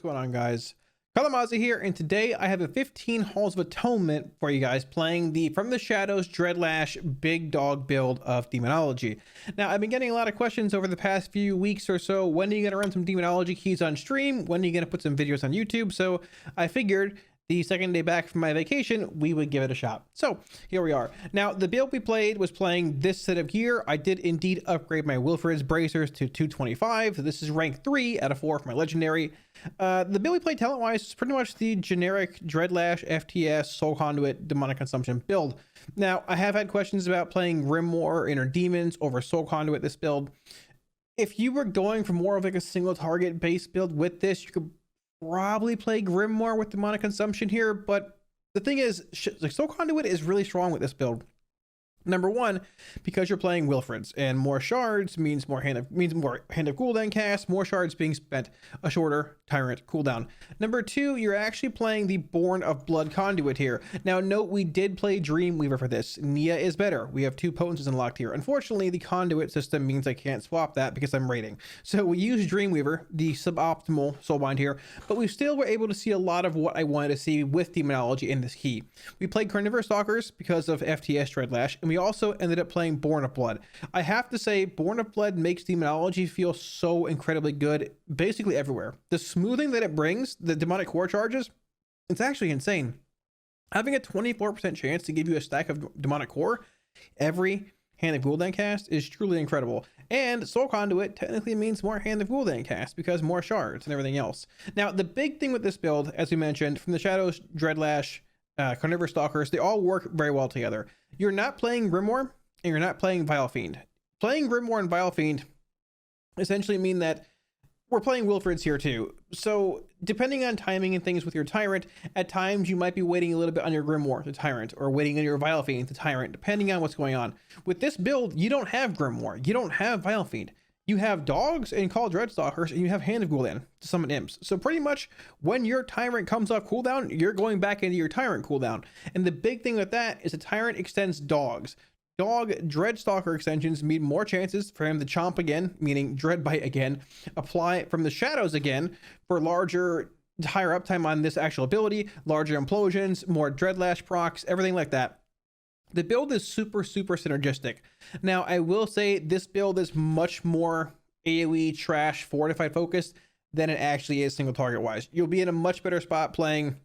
going on, guys? Kalamazi here, and today I have a 15 Halls of Atonement for you guys, playing the From the Shadows Dreadlash big dog build of Demonology. Now, I've been getting a lot of questions over the past few weeks or so. When are you going to run some Demonology keys on stream? When are you going to put some videos on YouTube? So I figured the second day back from my vacation, we would give it a shot. So here we are. Now, the build we played was playing this set of gear. I did indeed upgrade my Wilfred's bracers to 225. This is rank 3 out of 4 for my legendary. The build we played talent wise is pretty much the generic Dreadlash, FTS, Soul Conduit, Demonic Consumption build. Now, I have had questions about playing Grimoire, Inner Demons over Soul Conduit this build. If you were going for more of like a single target base build with this, you could probably play Grimoire with Demonic Consumption here, but the thing is, like, Soul Conduit is really strong with this build. Number one, because you're playing Wilfred's, and more shards means more hand of cooldown cast, more shards being spent, a shorter tyrant cooldown. Number two, you're actually playing the Born of Blood conduit here. Now note, we did play Dreamweaver for this. Nia is better. We have 2 potencies unlocked here. Unfortunately, the conduit system means I can't swap that because I'm raiding. So we use Dreamweaver, the suboptimal soulbind here, but we still were able to see a lot of what I wanted to see with Demonology in this key. We played Carnivorous Stalkers because of FTS Dreadlash, and we also ended up playing Born of Blood. I have to say, Born of Blood makes Demonology feel so incredibly good basically everywhere. The smoothing that it brings, the demonic core charges, it's actually insane. Having a 24% chance to give you a stack of demonic core every Hand of Gul'dan cast is truly incredible. And Soul Conduit technically means more Hand of Gul'dan cast because more shards and everything else. Now, the big thing with this build, as we mentioned, From the Shadows, Dreadlash, Carnivorous Stalkers, they all work very well together. You're not playing Grimoire and you're not playing Vile Fiend. Playing Grimoire and Vile Fiend essentially mean that we're playing Wilfred's here too. So depending on timing and things with your Tyrant, at times you might be waiting a little bit on your Grimoire, the Tyrant, or waiting on your Vile Fiend, the Tyrant, depending on what's going on. With this build, you don't have Grimoire, you don't have Vile Fiend. You have dogs and Call Dreadstalkers, and you have Hand of Gul'dan to summon imps. So pretty much when your Tyrant comes off cooldown, you're going back into your Tyrant cooldown. And the big thing with that is the Tyrant extends dogs. Dog Dreadstalker extensions mean more chances for him to chomp again, meaning Dreadbite again, apply From the Shadows again for larger, higher uptime on this actual ability, larger implosions, more Dreadlash procs, everything like that. The build is super synergistic. Now, I will say this build is much more AoE trash fortified focused than it actually is single target wise. You'll be in a much better spot playing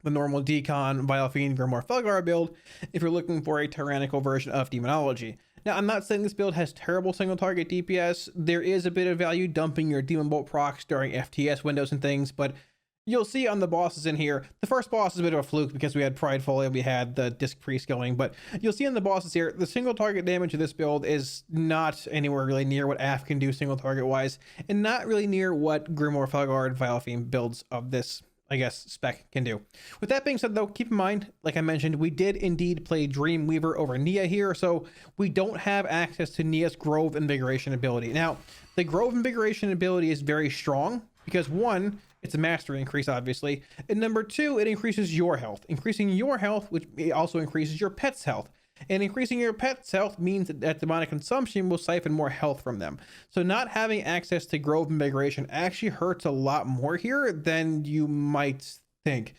the normal Decon, Vile Fiend, Grimoire Felgar build if you're looking for a tyrannical version of Demonology. Now, I'm not saying this build has terrible single target DPS. There is a bit of value dumping your Demon Bolt procs during FTS windows and things, but you'll see on the bosses in here, the first boss is a bit of a fluke because we had Prideful and we had the Disc Priest going, but you'll see on the bosses here, the single target damage of this build is not anywhere really near what AF can do single target wise, and not really near what Grimoire Felgar and Vile Fiend builds of this, I guess, spec can do. With that being said though, keep in mind, like I mentioned, we did indeed play Dreamweaver over Nia here, so we don't have access to Nia's Grove Invigoration ability. Now, the Grove Invigoration ability is very strong because one, it's a mastery increase, obviously. And number two, it increases your health. Increasing your health, which also increases your pet's health. And increasing your pet's health means that demonic consumption will siphon more health from them. So not having access to Grove Invigoration actually hurts a lot more here than you might think.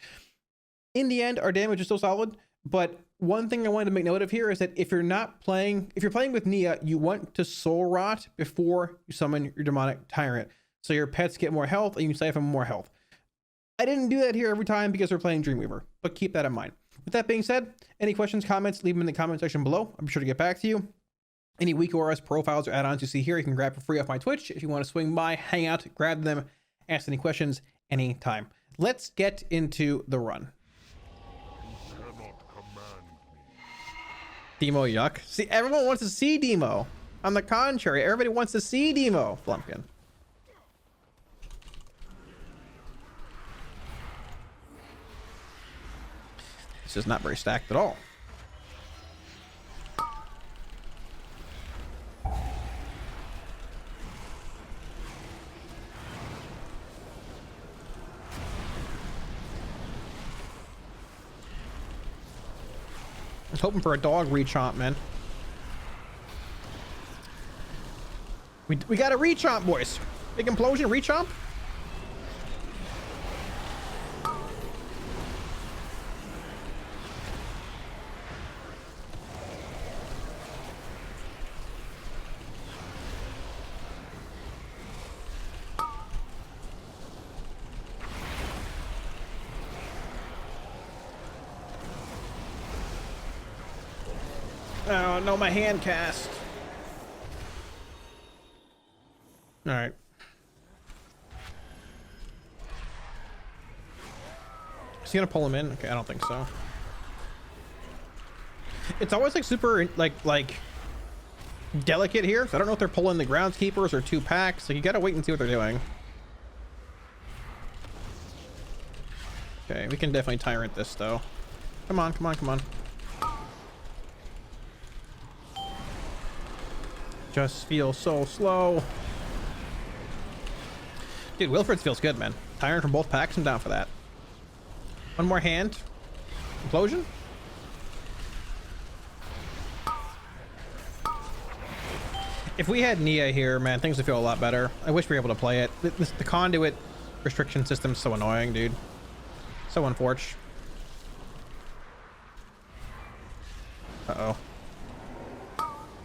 In the end, our damage is still solid, but one thing I wanted to make note of here is that if you're playing with Nia, you want to soul rot before you summon your demonic tyrant, so your pets get more health and you siphon more health. I didn't do that here every time because we're playing Dreamweaver, but keep that in mind. With that being said, any questions, comments, leave them in the comment section below. I'm sure to get back to you. Any weak ORS profiles or add-ons you see here, you can grab for free off my Twitch. If you want to swing by, hang out, grab them, ask any questions anytime. Let's get into the run. Demo yuck. See, everyone wants to see Demo. On the contrary, everybody wants to see Demo, Flumpkin. This is not very stacked at all. I was hoping for a dog rechomp, man. We got a rechomp, boys. Big implosion, rechomp. Oh, no, my hand cast. All right. Is he gonna pull him in? Okay, I don't think so. It's always like super like delicate here. So I don't know if they're pulling the groundskeepers or 2 packs. Like you gotta wait and see what they're doing. Okay, we can definitely tyrant this though. Come on, come on, come on. Just feels so slow. Dude, Wilfred feels good, man. Tyrant from both packs, I'm down for that. One more hand. Implosion? If we had Nia here, man, things would feel a lot better. I wish we were able to play it. The conduit restriction system is so annoying, dude. So unfortunate. Uh-oh.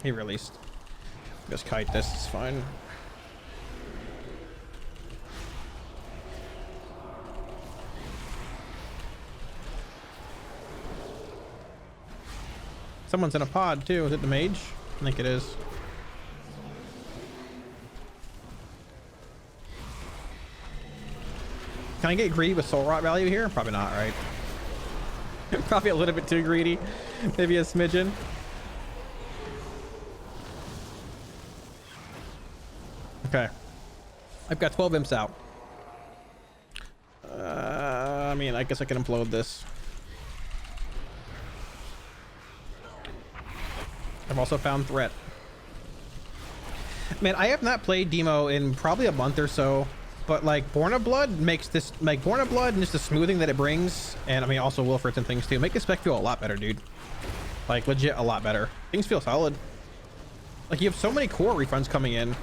He released. Just kite this, it's fine. Someone's in a pod too. Is it the mage? I think it is. Can I get greedy with soul rot value here? Probably not, right? Probably a little bit too greedy. Maybe a smidgen. Okay. I've got 12 imps out. I mean, I guess I can implode this. I've also found threat. Man, I have not played Demo in probably a month or so, but like Born of Blood makes this, like Born of Blood and just the smoothing that it brings, and I mean also Wilfred's and things too, make this spec feel a lot better, dude. Like legit a lot better. Things feel solid. Like you have so many core refunds coming in.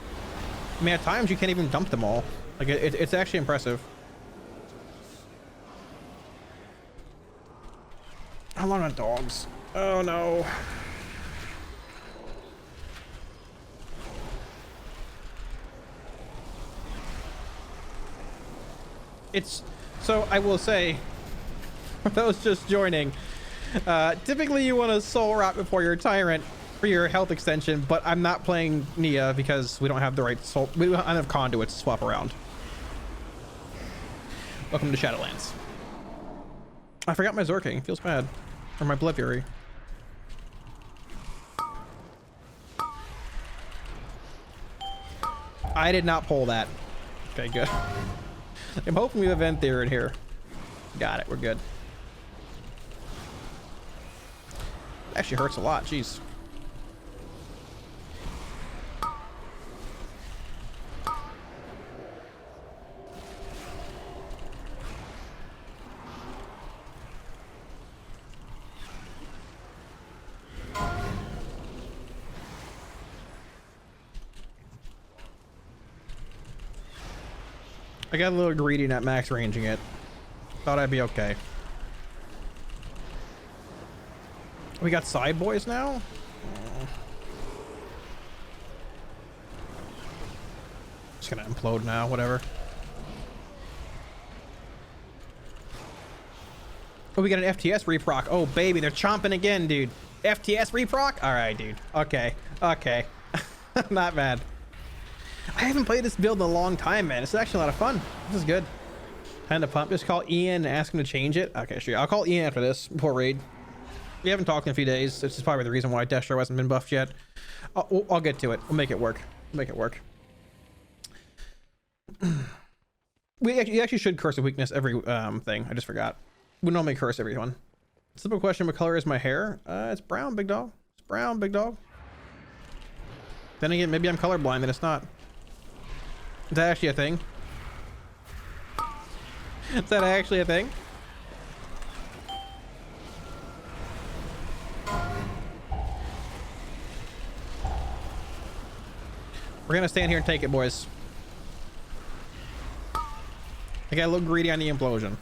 I mean, at times you can't even dump them all. Like it's actually impressive. How long are dogs? Oh no. It's so I will say, for those just joining, typically you want to soul rot before your tyrant for your health extension, but I'm not playing Nia because we don't have the right soul. We don't have enough conduits to swap around. Welcome to Shadowlands. I forgot my Zerking. Feels bad. Or my Blood Fury. I did not pull that. Okay, good. I'm hoping we have Event Theory in here. Got it. We're good. Actually hurts a lot. Jeez. I got a little greedy not max ranging it. Thought I'd be okay. We got side boys now? Just gonna implode now, whatever. Oh, we got an FTS reproc. Oh, baby, they're chomping again, dude. FTS reproc? All right, dude. Okay. Okay. Not bad. I haven't played this build in a long time, man. It's actually a lot of fun. This is good. Time to pump. Just call Ian and ask him to change it. Okay, sure. I'll call Ian after this before raid. We haven't talked in a few days. This is probably the reason why Destro hasn't been buffed yet. I'll get to it. We'll make it work. We'll make it work. You actually should curse a weakness every thing. I just forgot. We normally curse everyone. Simple question: what color is my hair? It's brown, big dog. It's brown, big dog. Then again, maybe I'm colorblind and it's not. Is that actually a thing? Is that actually a thing? We're gonna stand here and take it, boys. I got a little greedy on the implosion.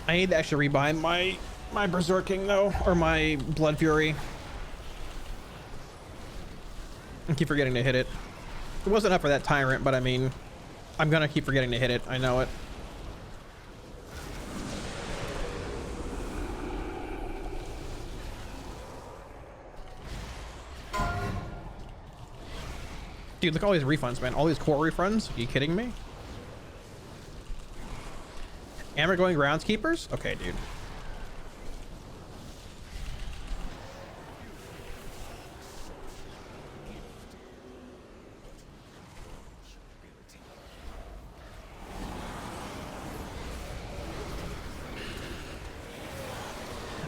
I need to actually rebind my Berserking though, or my Blood Fury. I keep forgetting to hit it. It wasn't up for that tyrant, but I mean, I'm gonna keep forgetting to hit it. I know it. Dude, look at all these refunds, man. All these core refunds. Are you kidding me? And we're going groundskeepers? Okay, dude.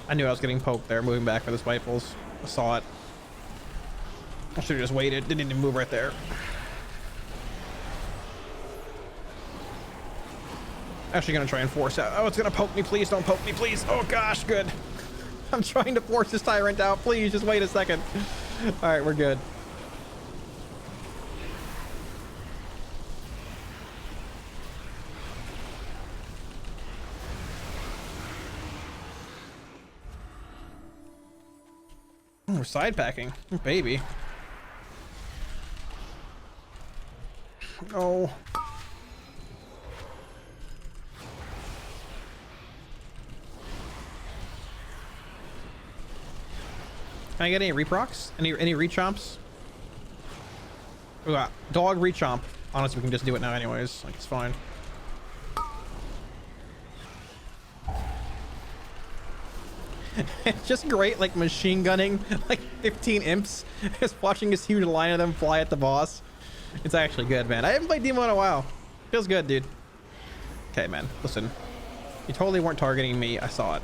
I knew I was getting poked there, moving back for the spitefulls. I saw it. I should have just waited. Didn't even move right there. Actually gonna try and force out. Oh, it's gonna poke me. Please don't poke me, please. Oh gosh, good. I'm trying to force this tyrant out. Please, just wait a second. All right, we're good. We're side packing, baby. Oh. Can I get any reprocs? Any rechomps? Ooh, dog rechomp. Honestly, we can just do it now anyways. Like, it's fine. It's just great, like, machine gunning like 15 imps. Just watching this huge line of them fly at the boss. It's actually good, man. I haven't played Demo in a while. Feels good, dude. Okay, man. Listen. You totally weren't targeting me. I saw it.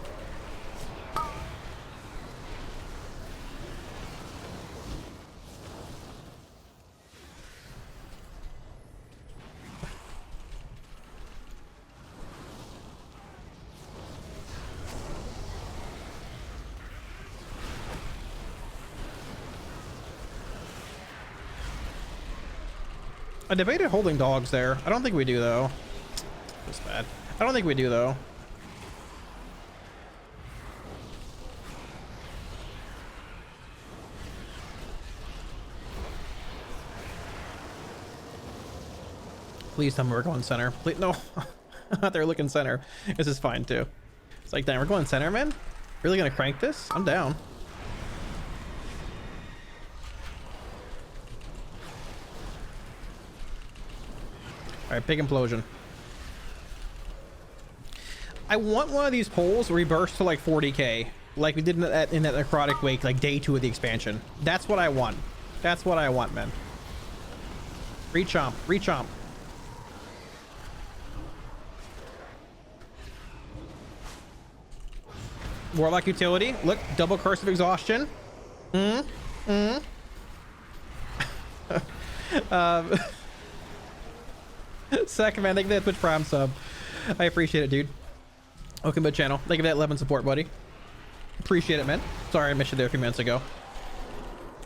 I debated holding dogs there. I don't think we do, though. That's bad. I don't think we do, though. Please tell me we're going center. Please, no. Out there looking center. This is fine, too. It's like, damn, we're going center, man? Really gonna crank this? I'm down. Alright, big implosion. I want one of these poles where we burst to like 40k. Like we did in that necrotic wake, like day 2 of the expansion. That's what I want. That's what I want, man. Rechomp. Rechomp. Warlock utility. Look, double curse of exhaustion. Second, man, thank you for that Twitch Prime sub. I appreciate it, dude. Welcome to the channel. Thank you for that 11 support, buddy. Appreciate it, man. Sorry I missed you there a few minutes ago.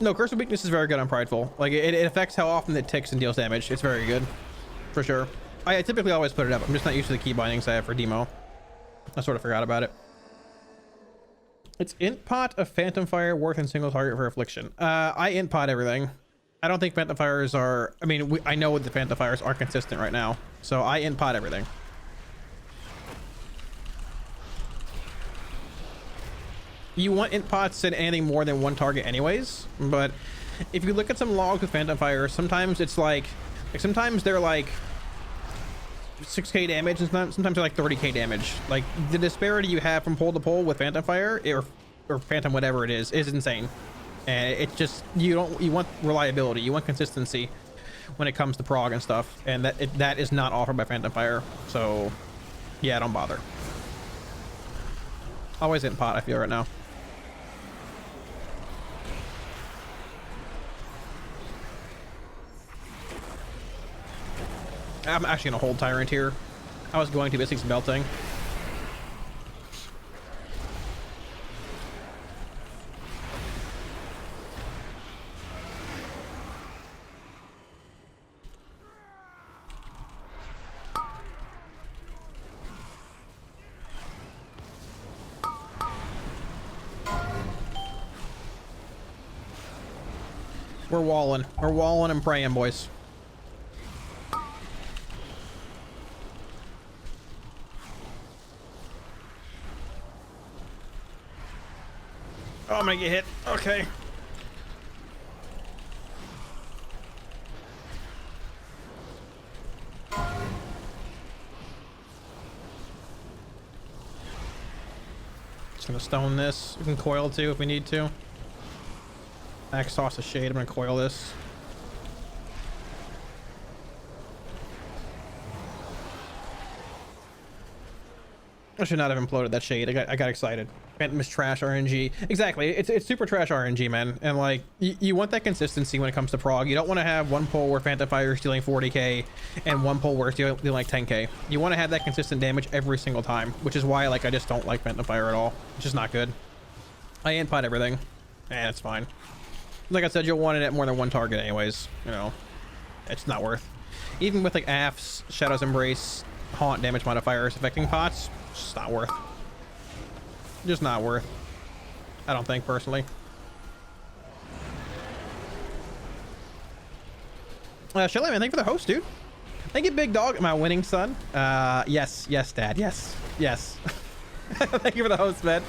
No, Curse of Weakness is very good on Prideful. Like, it affects how often it ticks and deals damage. It's very good. For sure. I typically always put it up. I'm just not used to the key bindings I have for Demo. I sort of forgot about it. It's int pot of Phantom Fire worth in single target for Affliction. I int pot everything. I don't think Phantom Fires are... I mean, I know the Phantom Fires are consistent right now. So I int pot everything. You want int pots in anything more than one target anyways. But if you look at some logs with Phantom Fires, sometimes it's like sometimes they're like 6k damage and sometimes they're like 30k damage. Like the disparity you have from pole to pole with Phantom Fire or Phantom whatever it is insane. And it's just you want reliability, you want consistency when it comes to prog and stuff, and that is not offered by Phantom Fire. So yeah, don't bother. Always in pot, I feel right now. I'm actually gonna hold Tyrant here. I was going to, but 6 belting. We're walling. We're walling and praying, boys. Oh, I'm gonna get hit. Okay. Just gonna stone this. We can coil too if we need to. Axe toss a shade. I'm gonna coil this. I should not have imploded that shade. I got excited. Phantom is trash RNG. Exactly. It's super trash RNG, man. And like you want that consistency when it comes to prog. You don't want to have one pull where Phantom Fire is dealing 40k and one pull where it's dealing like 10k. You want to have that consistent damage every single time, which is why like I just don't like Phantom Fire at all. It's just not good. I input everything, and it's fine. Like I said, you'll want it at more than one target anyways. You know, it's not worth. Even with like AFs, Shadow's Embrace, Haunt damage modifiers affecting pots, it's just not worth. Just not worth. I don't think, personally. Shelley, man, thank you for the host, dude. Thank you, Big Dog. Am I winning, son? Yes, Dad. Yes. Thank you for the host, man.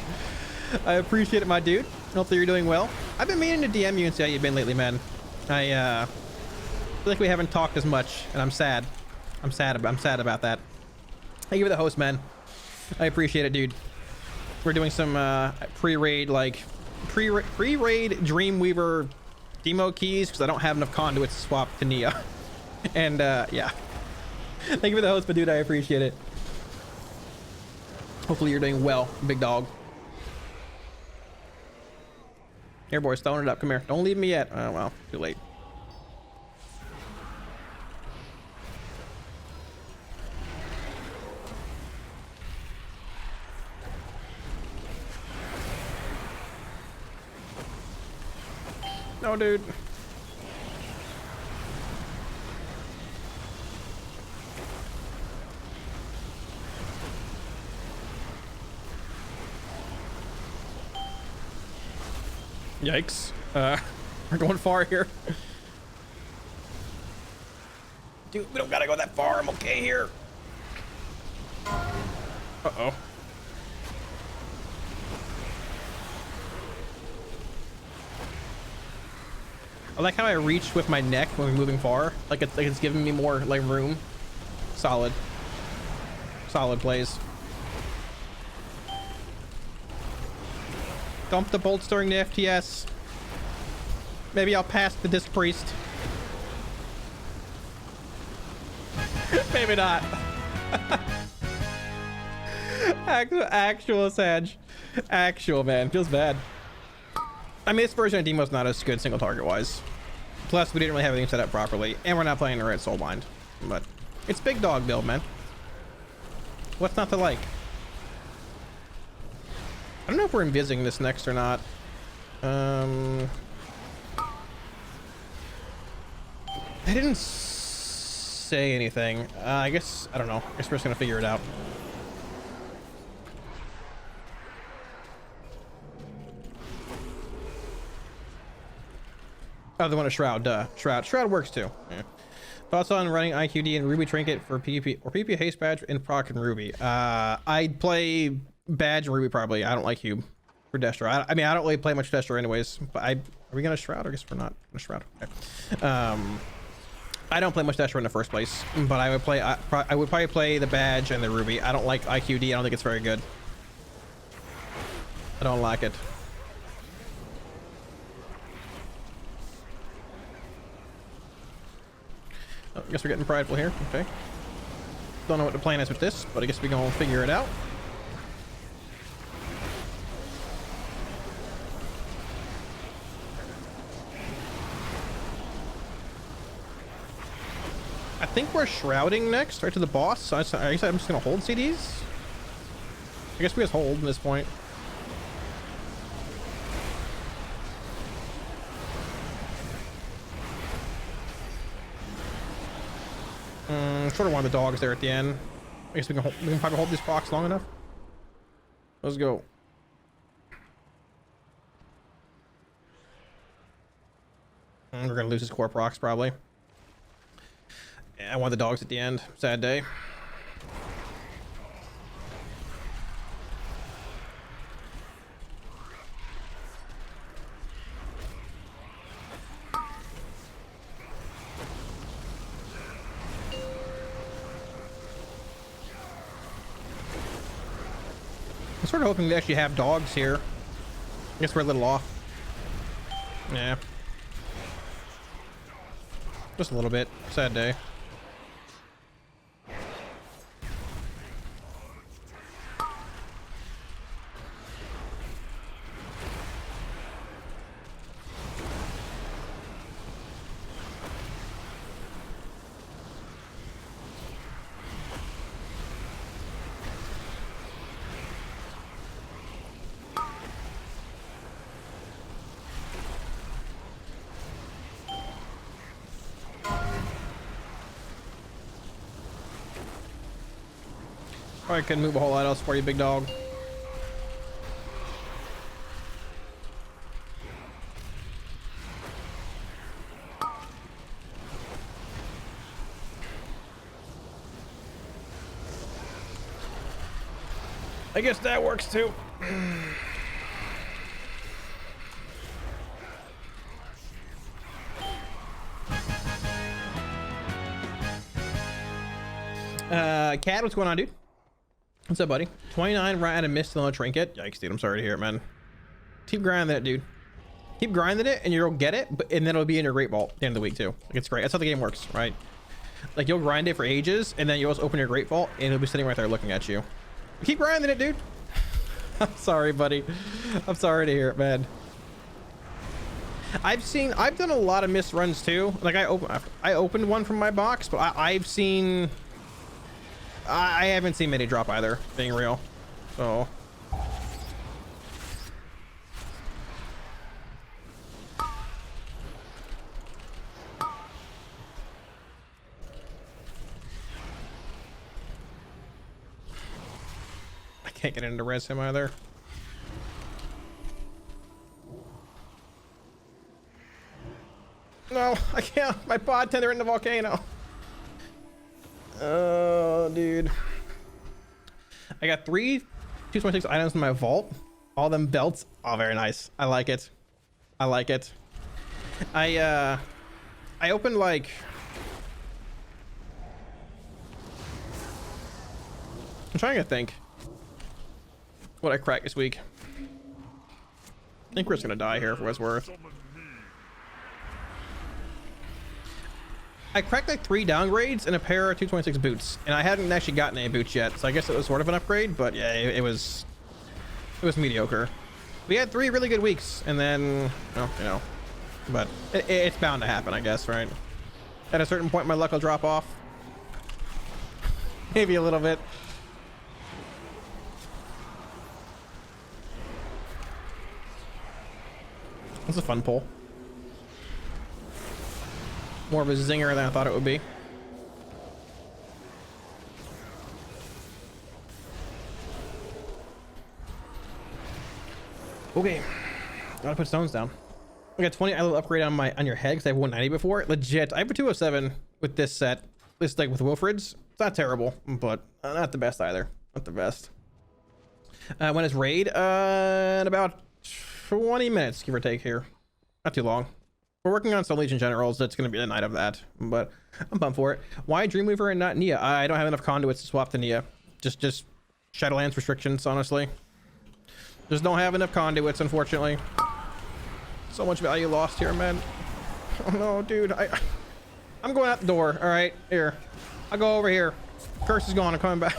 I appreciate it, my dude. Hopefully you're doing well. I've been meaning to DM you and see how you've been lately, man. I feel like we haven't talked as much, and I'm sad. I'm sad about that. Thank you for the host, man. I appreciate it, dude. We're doing some pre-raid Dreamweaver demo keys because I don't have enough conduits to swap to Nia. And yeah. Thank you for the host, but dude, I appreciate it. Hopefully you're doing well, Big Dog. Here, boys, throwing it up. Come here. Don't leave me yet. Oh, well, too late. No, dude. Yikes. We're going far here. Dude, we don't gotta go that far. I'm okay here. Uh-oh. I like how I reach with my neck when we're moving far. Like it's giving me more like room. Solid plays. Dump the bolts during the FTS. Maybe I'll pass the Disc Priest. Maybe not. Actual Sag. Actual, man. Feels bad. I mean, this version of Demo's not as good single target wise. Plus, we didn't really have everything set up properly, and we're not playing the Red Soulbind. But it's Big Dog build, man. What's not to like? I don't know if we're envisaging this next or not. They didn't say anything. I guess, I don't know. I guess we're just gonna figure it out. Oh, they want a Shroud, duh. Shroud works too. Yeah. Thoughts on running IQD and Ruby Trinket for PvP or PvP Haste Badge in Proc and Ruby? I'd play Badge and Ruby probably. I don't like Cube for Destro. I mean, I don't really play much Destro anyways, but are we gonna Shroud? I guess we're not gonna Shroud. Okay. I don't play much Destro in the first place, but I would probably play the Badge and the Ruby. I don't like IQD. I don't think it's very good. I don't like it. Oh, I guess we're getting prideful here. Okay. Don't know what the plan is with this, but I guess we're gonna figure it out. I think we're shrouding next, right to the boss. So I guess I'm just gonna hold CDs. I guess we just hold at this point. Sort of one of the dogs there at the end. I guess we can probably hold this box long enough. Let's go. We're gonna lose his core procs probably. Yeah, I want the dogs at the end. Sad day. I'm sort of hoping they actually have dogs here. I guess we're a little off. Yeah. Just a little bit. Sad day. Probably couldn't move a whole lot else for you, big dog. I guess that works too. Cat, what's going on, dude? What's up, buddy? 29 right out of mist on a trinket. Yikes, dude. I'm sorry to hear it, man. Keep grinding it, dude. Keep grinding it, and you'll get it, and then it'll be in your great vault at the end of the week too. Like, it's great. That's how the game works, right? Like, you'll grind it for ages, and then you'll just open your great vault, and it'll be sitting right there looking at you. Keep grinding it, dude. I'm sorry, buddy. I'm sorry to hear it, man. I've done a lot of missed runs too. Like, I opened one from my box, but I haven't seen many drop either, being real. So I can't get into res him either. No, I can't. My pod tender in the volcano. Oh, dude. I got 3 226 items in my vault. All them belts. Oh, very nice. I like it. I like it. I opened like... I'm trying to think what I cracked this week. I think we're just gonna die here for what it's worth. I cracked like 3 downgrades and a pair of 226 boots, and I hadn't actually gotten any boots yet, so I guess it was sort of an upgrade, but yeah, it was mediocre. We had 3 really good weeks, and then, well, you know, but it's bound to happen, I guess, right? At a certain point, my luck will drop off. Maybe a little bit. It's a fun pull. More of a zinger than I thought it would be. Okay, gotta put stones down. I got 20 idle upgrade on your head because I have 190 before. Legit, I have a 207 with this set. At least like with Wilfred's. It's not terrible, but not the best either. Not the best. When is raid? In about 20 minutes, give or take here. Not too long. We're working on some Legion Generals. That's going to be the night of that, but I'm pumped for it. Why Dreamweaver and not Nia? I don't have enough conduits to swap to Nia. Just Shadowlands restrictions, honestly. Just don't have enough conduits, unfortunately. So much value lost here, man. Oh no, dude. I'm going out the door. All right, here. I'll go over here. Curse is gone. I'm coming back.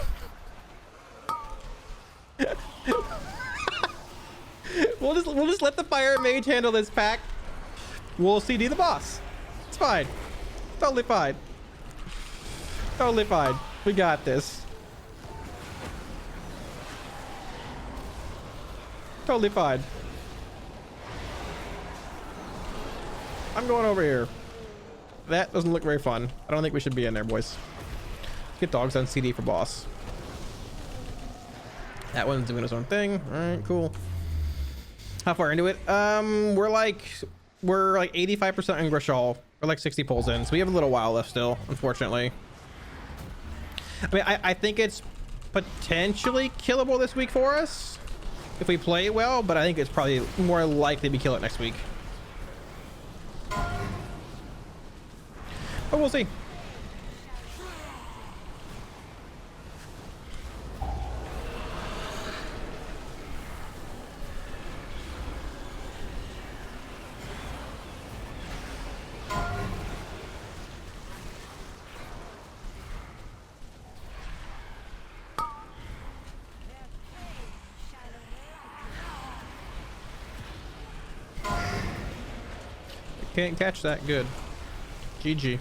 We'll just let the fire mage handle this pack. We'll CD the boss. It's fine. Totally fine. Totally fine. We got this. Totally fine. I'm going over here. That doesn't look very fun. I don't think we should be in there, boys. Get dogs on CD for boss. That one's doing its own thing. All right, cool. How far into it? We're like We're like 85% in Grishal. We're like 60 pulls in, so we have a little while left still, unfortunately. I mean, I think it's potentially killable this week for us if we play it well, but I think it's probably more likely we kill it next week. But we'll see. Can't catch that. Good. GG.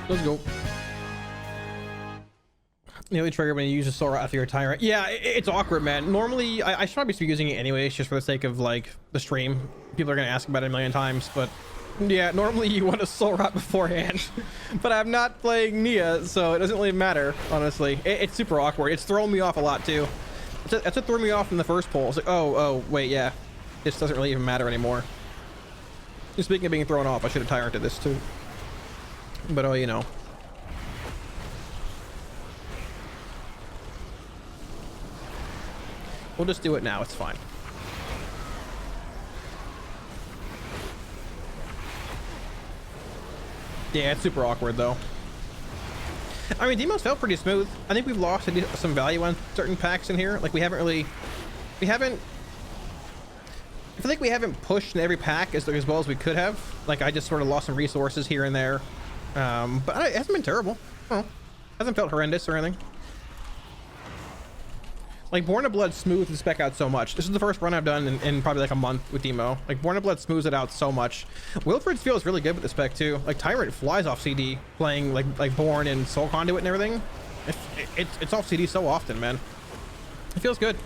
Let's go. Nearly trigger when you use a soul rot after your tyrant. Yeah, it's awkward, man. Normally, I should probably be using it anyways, just for the sake of like the stream. People are gonna ask about it a million times, but yeah, normally you want a soul rot beforehand. But I'm not playing Nia, so it doesn't really matter, honestly. It's super awkward. It's thrown me off a lot too. That's what threw me off in the first poll. It's like, oh, wait, yeah. This doesn't really even matter anymore. Just speaking of being thrown off, I should have tyranted this too. But oh, you know. We'll just do it now. It's fine. Yeah, it's super awkward though. I mean, demos felt pretty smooth. I think we've lost some value on certain packs in here. Like we haven't. I feel like we haven't pushed in every pack as well as we could have. Like I just sort of lost some resources here and there. But it hasn't been terrible. Oh, hasn't felt horrendous or anything. Like Born of Blood smooths the spec out so much. This is the first run I've done in probably like a month with Demo. Like Born of Blood smooths it out so much. Wilfred feels really good with the spec too. Like Tyrant flies off CD playing like Born and Soul Conduit and everything. It's off CD so often, man. It feels good.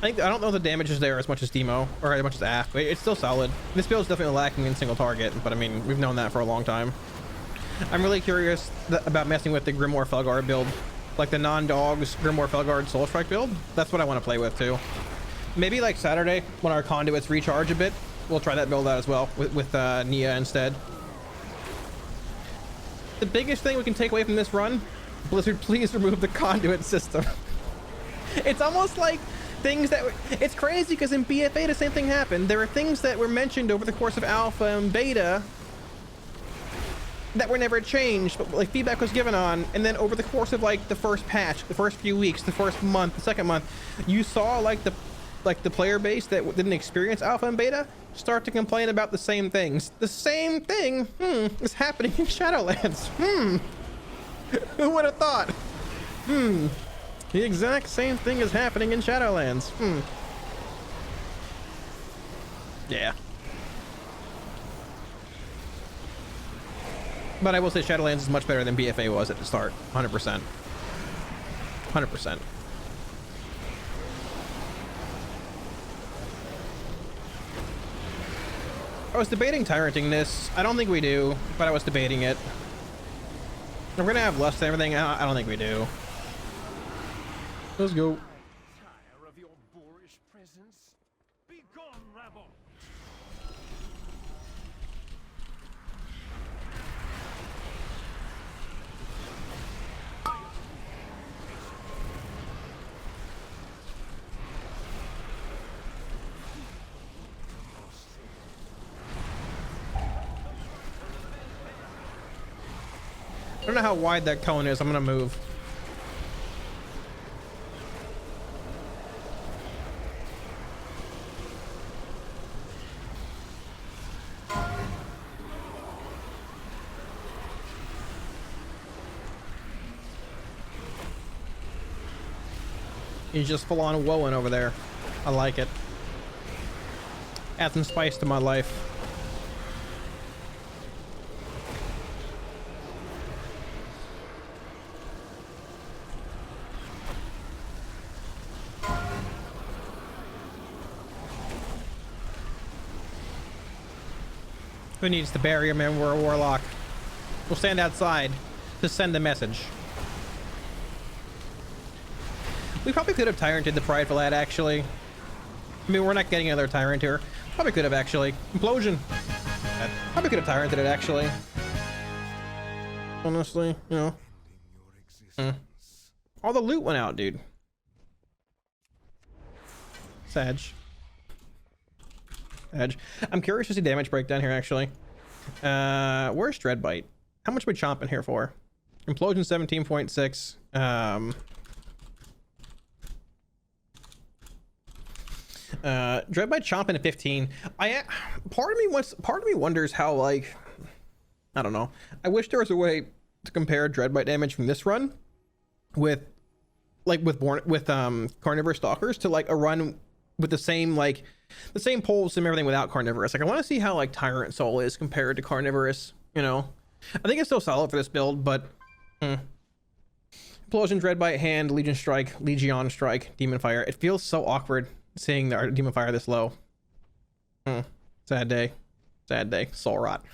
I don't know the damage is there as much as Demo or as much as AF, but it's still solid. This build is definitely lacking in single target, but I mean we've known that for a long time. I'm really curious about messing with the Grimoire Felguard build. Like the non-dogs Grimoire Felguard Soul Strike build. That's what I want to play with too. Maybe like Saturday when our conduits recharge a bit, we'll try that build out as well with Nia instead. The biggest thing we can take away from this run, Blizzard, please remove the conduit system. It's almost like things that it's crazy because in BFA the same thing happened. There are things that were mentioned over the course of alpha and beta that were never changed, but like feedback was given on, and then over the course of like the first patch, the first few weeks, the first month, the second month, you saw like the player base that didn't experience alpha and beta start to complain about the same things. The same thing is happening in Shadowlands. Who would have thought? The exact same thing is happening in Shadowlands. Yeah. But I will say Shadowlands is much better than BFA was at the start. 100%. 100%. I was debating tyranting this. I don't think we do, but I was debating it. We're gonna have lust and everything. I don't think we do. Let's go. Tire of your boorish presence. Be gone, rabble. I don't know how wide that cone is. I'm gonna move. He's just full on woeing over there. I like it. Add some spice to my life. Who needs the barrier, man? We're a warlock. We'll stand outside to send a message. We probably could have Tyranted the Prideful Lad, actually. I mean, we're not getting another Tyrant here. Probably could have, actually. Implosion. Probably could have Tyranted it, actually. Honestly, you know. All the loot went out, dude. Sag. Edge. I'm curious to see damage breakdown here, actually. Where's Dreadbite? How much are we chomping here for? Implosion 17.6. Dreadbite chomping at 15. Part of me wonders how, like, I don't know. I wish there was a way to compare Dreadbite damage from this run with Carnivorous Stalkers to like a run with the same pulse and everything without Carnivorous. Like, I want to see how like Tyrant Soul is compared to Carnivorous, you know. I think it's still solid for this build, but Implosion, Dreadbite, Hand, Legion Strike, Legion Strike, Demon Fire. It feels so awkward seeing our Demon Fire this low. Sad day. Sad day. Soul Rot.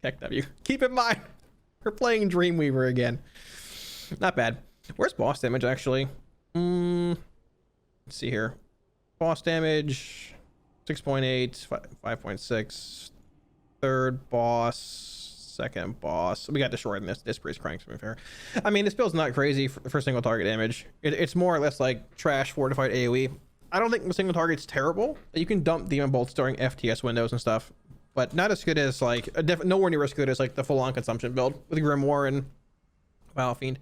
Heck W. Keep in mind, we're playing Dreamweaver again. Not bad. Where's boss damage, actually? Let's see here. Boss damage 6.8, 5.6. Third boss, second boss. We got destroyed in this priest cranks, to be fair. I mean, this build's not crazy for single target damage. It's more or less like trash fortified AoE. I don't think the single target's terrible. You can dump demon bolts during FTS windows and stuff, but not as good as like nowhere near as good as like the full-on consumption build with Grimoire and Wow Fiend.